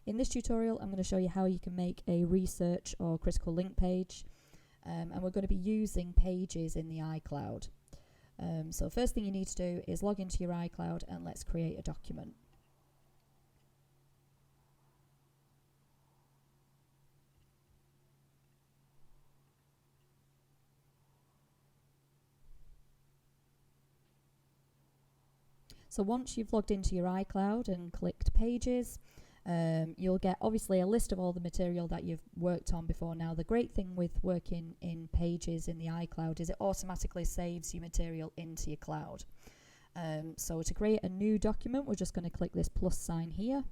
In this tutorial, I'm going to show you how you can make a research or critical link page, and we're going to be using pages in the iCloud. So first thing you need to do is log into your iCloud and let's create a document. So once you've logged into your iCloud and clicked Pages, you'll get obviously a list of all the material that you've worked on before. Now the great thing with working in Pages in the iCloud is it automatically saves your material into your cloud. So to create a new document, we're just going to click this plus sign here.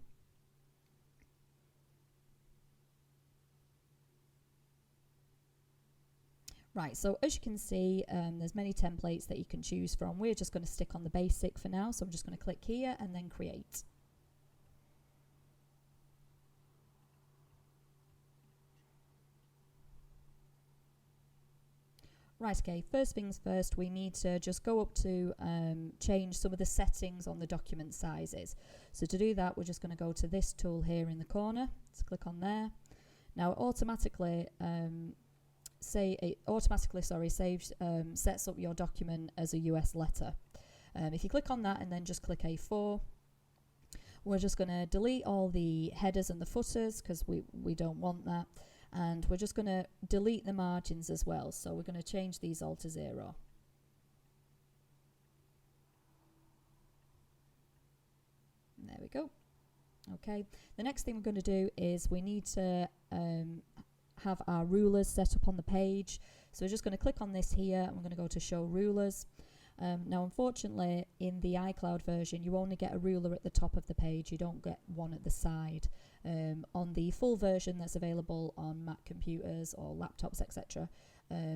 Right, so as you can see, there's many templates that you can choose from. We're just going to stick on the basic for now, so I'm just going to click here and then create. Right, okay, first things first, we need to just go up to change some of the settings on the document sizes. So to do that, we're just going to go to this tool here in the corner. Let's click on there. Now it automatically sets up your document as a US letter. If you click on that and then just click A4, we're just going to delete all the headers and the footers because we don't want that, and we're just going to delete the margins as well. So we're going to change these all to 0. And there we go. Okay, the next thing we're going to do is we need to have our rulers set up on the page. So we're just going to click on this here and we're going to go to show rulers. Now unfortunately in the iCloud version you only get a ruler at the top of the page, you don't get one at the side. On the full version that's available on Mac computers or laptops, etc.,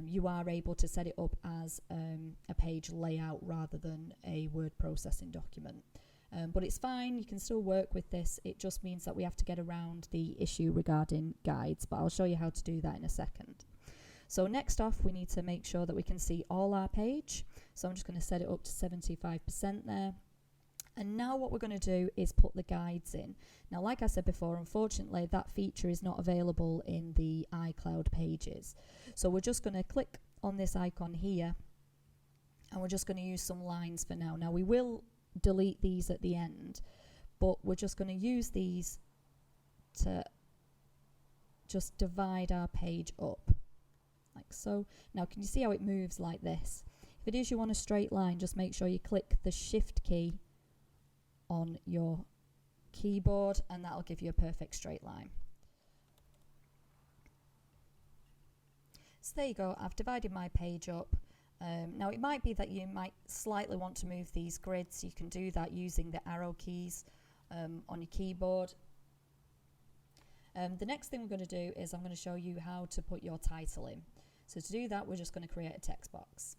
you are able to set it up as a page layout rather than a word processing document. But it's fine, you can still work with this. It just means that we have to get around the issue regarding guides, but I'll show you how to do that in a second. So next off, we need to make sure that we can see all our page. So I'm just going to set it up to 75% there. And now what we're going to do is put the guides in. Now, like I said before, unfortunately, that feature is not available in the iCloud pages. So we're just going to click on this icon here, and we're just going to use some lines for now. Now, we will delete these at the end, but we're just going to use these to just divide our page up like so. Now can you see how it moves like this? If it is you want a straight line, just make sure you click the shift key on your keyboard and that'll give you a perfect straight line. So there you go, I've divided my page up. Now it might be that you might slightly want to move these grids. You can do that using the arrow keys on your keyboard. The next thing we're going to do is I'm going to show you how to put your title in. So to do that, we're just going to create a text box.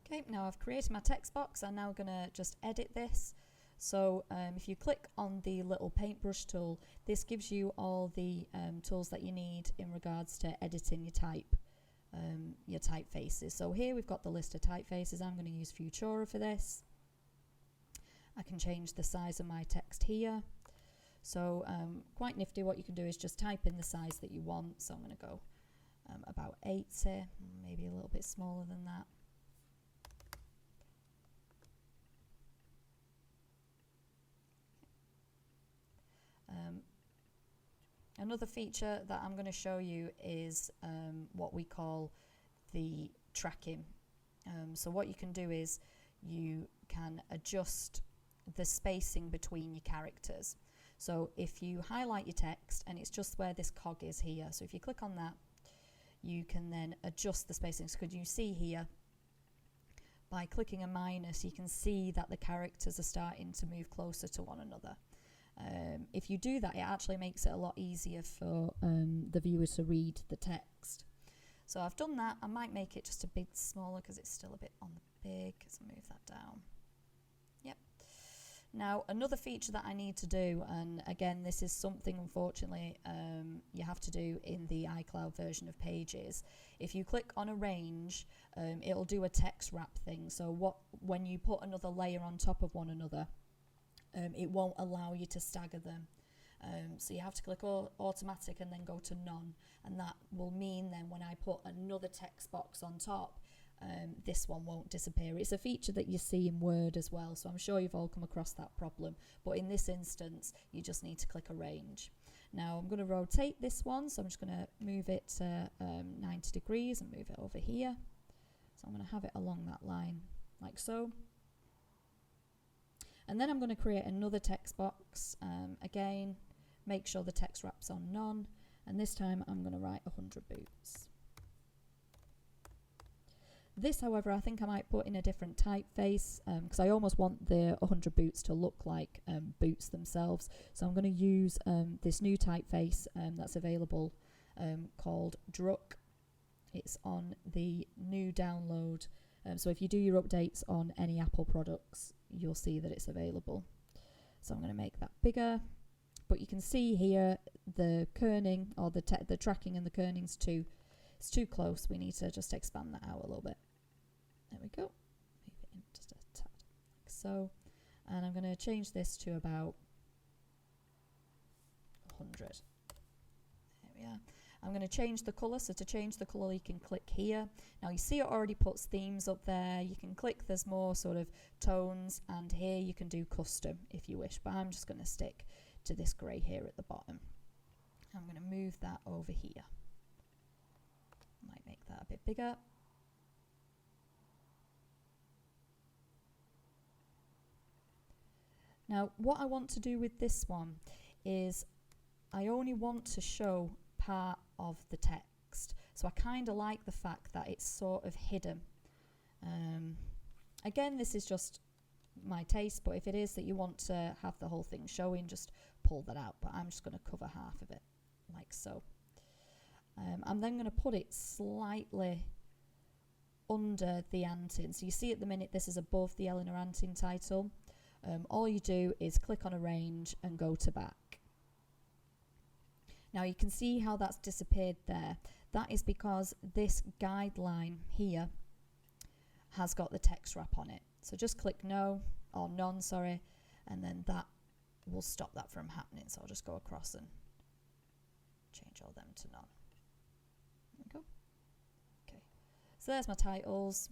Okay, now I've created my text box. I'm now going to just edit this. So if you click on the little paintbrush tool, this gives you all the tools that you need in regards to editing your typefaces. So here we've got the list of typefaces. I'm going to use Futura for this. I can change the size of my text here. So quite nifty, what you can do is just type in the size that you want. So I'm going to go about 80, maybe a little bit smaller than that. Another feature that I'm going to show you is what we call the tracking. So what you can do is you can adjust the spacing between your characters. So if you highlight your text and it's just where this cog is here, so if you click on that, you can then adjust the spacing. So could you see here, by clicking a minus, you can see that the characters are starting to move closer to one another. If you do that, it actually makes it a lot easier for the viewer to read the text. So I've done that. I might make it just a bit smaller because it's still a bit on the big. Let's move that down. Yep. Now, another feature that I need to do, and again, this is something unfortunately you have to do in the iCloud version of Pages. If you click on Arrange, it'll do a text wrap thing. So when you put another layer on top of one another, it won't allow you to stagger them. So you have to click automatic and then go to none, and that will mean then when I put another text box on top, this one won't disappear. It's a feature that you see in Word as well, so I'm sure you've all come across that problem, but in this instance you just need to click Arrange. Now I'm going to rotate this one, so I'm just going to move it to 90 degrees and move it over here. So I'm going to have it along that line like so. And then I'm going to create another text box. Again, make sure the text wrap's on none, and this time I'm going to write 100 boots. This, however, I think I might put in a different typeface because I almost want the 100 boots to look like boots themselves. So I'm going to use this new typeface that's available called Druck. It's on the new download. So if you do your updates on any Apple products, you'll see that it's available. So I'm going to make that bigger. But you can see here the kerning, or the tracking and the kerning's it's too close. We need to just expand that out a little bit. There we go. Move it in just a tad, like so. And I'm going to change this to about 100. There we are. I'm going to change the colour. So to change the colour, you can click here. Now you see it already puts themes up there. You can click, there's more sort of tones, and here you can do custom if you wish. But I'm just going to stick to this grey here at the bottom. I'm going to move that over here. Might make that a bit bigger. Now, what I want to do with this one is I only want to show part of the text. So I kind of like the fact that it's sort of hidden. Again, this is just my taste, but if it is that you want to have the whole thing showing, just pull that out. But I'm just going to cover half of it, like so. I'm then going to put it slightly under the Antin. So you see at the minute this is above the Eleanor Antin title. All you do is click on Arrange and go to back. Now you can see how that's disappeared there. That is because this guideline here has got the text wrap on it. So just click no, or none, sorry, and then that will stop that from happening. So I'll just go across and change all them to none. There we go. Okay, so there's my titles.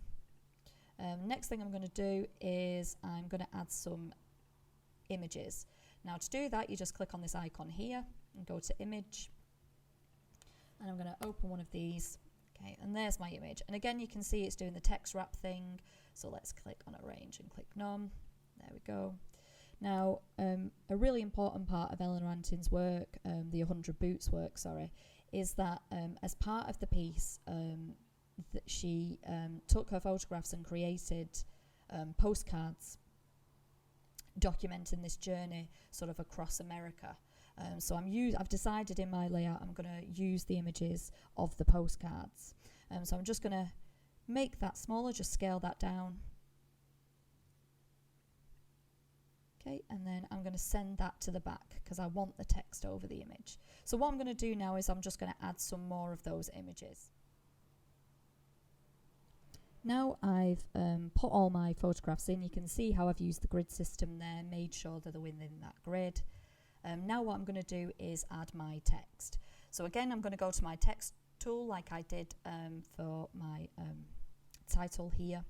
Next thing I'm going to do is I'm going to add some images. Now to do that, you just click on this icon here and go to image, and I'm going to open one of these. Okay, and there's my image, and again you can see it's doing the text wrap thing, so let's click on Arrange and click none. There we go. Now a really important part of Eleanor Antin's work, the 100 boots work, sorry, is that as part of the piece that she took her photographs and created postcards documenting this journey sort of across America. So I've decided in my layout I'm going to use the images of the postcards. So I'm just going to make that smaller, just scale that down. Okay, and then I'm going to send that to the back because I want the text over the image. So what I'm going to do now is I'm just going to add some more of those images. Now I've put all my photographs in, you can see how I've used the grid system there, made sure that they're within that grid. Now what I'm going to do is add my text. So again, I'm going to go to my text tool like I did for my title here.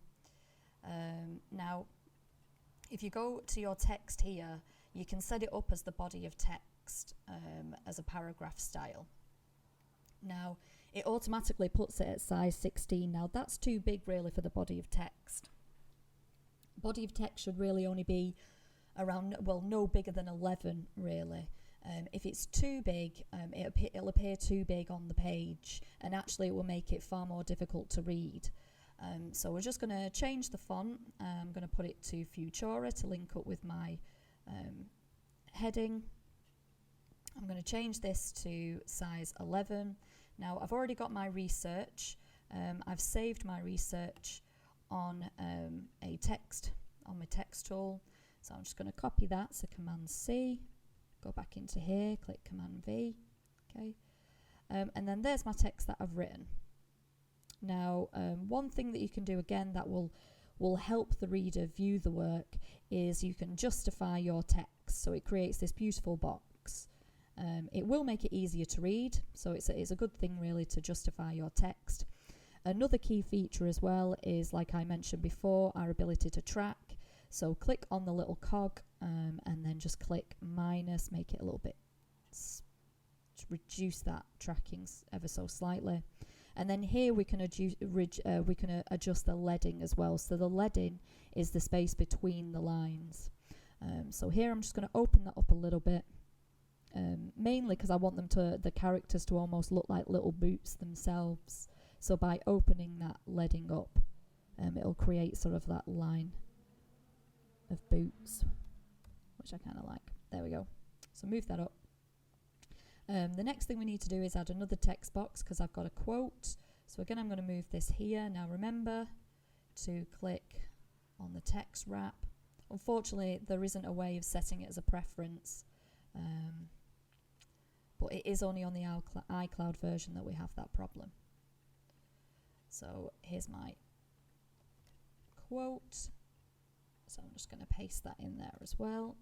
Now, if you go to your text here, you can set it up as the body of text as a paragraph style. Now, it automatically puts it at size 16. Now, that's too big really for the body of text. Body of text should really only be around, well, no bigger than 11 really. If it's too big, it'll appear too big on the page, and actually it will make it far more difficult to read. So we're just going to change the font. I'm going to put it to Futura to link up with my heading. I'm going to change this to size 11. Now I've already got my research. I've saved my research on a text, on my text tool. So I'm just going to copy that, so Command C, go back into here, click Command V, okay, and then there's my text that I've written. Now, one thing that you can do again that will help the reader view the work is you can justify your text, so it creates this beautiful box. It will make it easier to read, so it's a good thing really to justify your text. Another key feature as well is, like I mentioned before, our ability to track. So click on the little cog and then just click minus, make it a little bit, reduce that tracking ever so slightly. And then here we can adjust the leading as well. So the leading is the space between the lines. So here I'm just going to open that up a little bit, mainly because I want the characters to almost look like little boots themselves. So by opening that leading up, it'll create sort of that line of boots, which I kind of like. There we go. So move that up. The next thing we need to do is add another text box because I've got a quote. So again, I'm going to move this here. Now remember to click on the text wrap. Unfortunately, there isn't a way of setting it as a preference, but it is only on the iCloud version that we have that problem. So here's my quote. So I'm just going to paste that in there as well.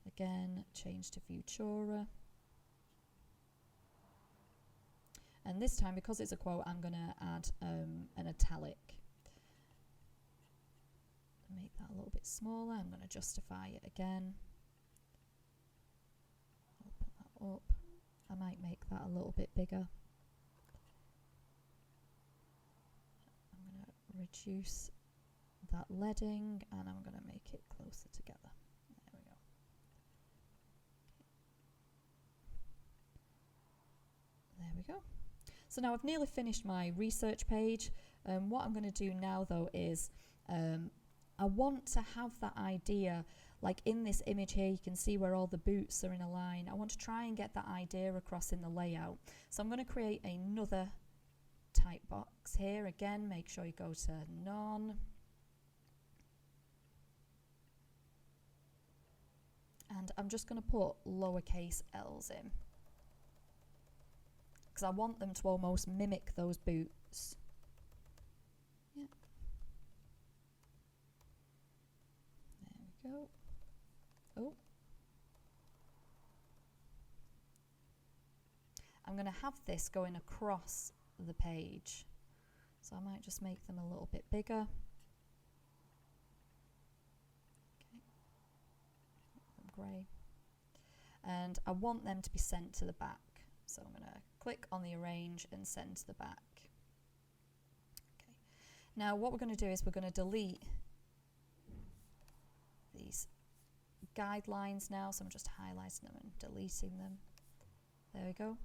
Again, change to Futura. And this time, because it's a quote, I'm going to add an italic. Make that a little bit smaller. I'm going to justify it again. Open that up. I might make that a little bit bigger. I'm going to reduce that leading and I'm going to make it closer together. There we go. There we go. So now I've nearly finished my research page. What I'm going to do now though is I want to have that idea, like in this image here you can see where all the boots are in a line. I want to try and get that idea across in the layout. So I'm going to create another type box here. Again, make sure you go to none. And I'm just going to put lowercase l's in, because I want them to almost mimic those boots. Yeah. There we go. Oh. I'm going to have this going across the page, so I might just make them a little bit bigger. Grey, and I want them to be sent to the back, so I'm going to click on the arrange and send to the back. Okay. Now what we're going to do is we're going to delete these guidelines now, so I'm just highlighting them and deleting them. There we go.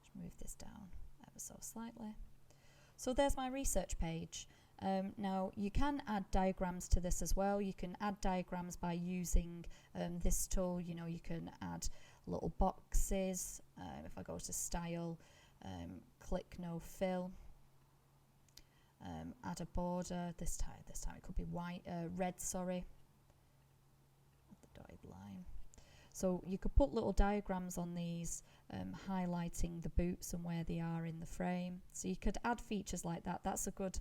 Just move this down ever so slightly. So there's my research page. Now you can add diagrams to this as well. You can add diagrams by using this tool. You know, you can add little boxes. If I go to style, click no fill, add a border. This time it could be white, red. Sorry, the dotted line. So you could put little diagrams on these, highlighting the boots and where they are in the frame. So you could add features like that. That's a good.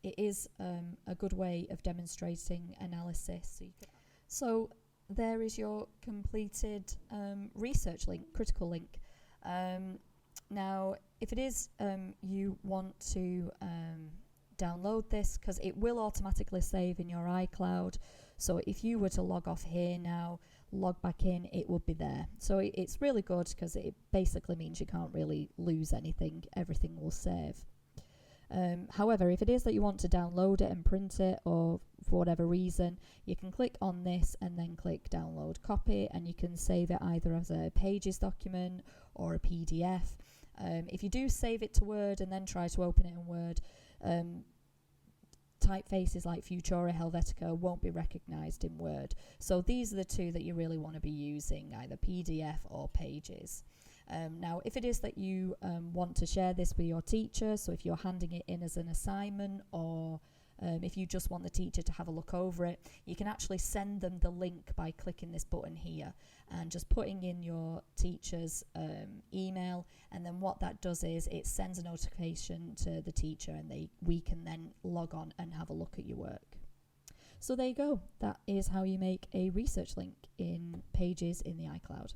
It is a good way of demonstrating analysis. So there is your completed research link, critical link. Now, if it is you want to download this, because it will automatically save in your iCloud. So if you were to log off here now, log back in, it will be there. So it's really good because it basically means you can't really lose anything. Everything will save. However, if it is that you want to download it and print it, or for whatever reason, you can click on this and then click download copy, and you can save it either as a Pages document or a PDF. If you do save it to Word and then try to open it in Word, typefaces like Futura, Helvetica won't be recognised in Word. So these are the two that you really want to be using, either PDF or Pages. Now, if it is that you want to share this with your teacher, so if you're handing it in as an assignment or If you just want the teacher to have a look over it, you can actually send them the link by clicking this button here and just putting in your teacher's email, and then what that does is it sends a notification to the teacher, and we can then log on and have a look at your work. So there you go. That is how you make a research link in Pages in the iCloud.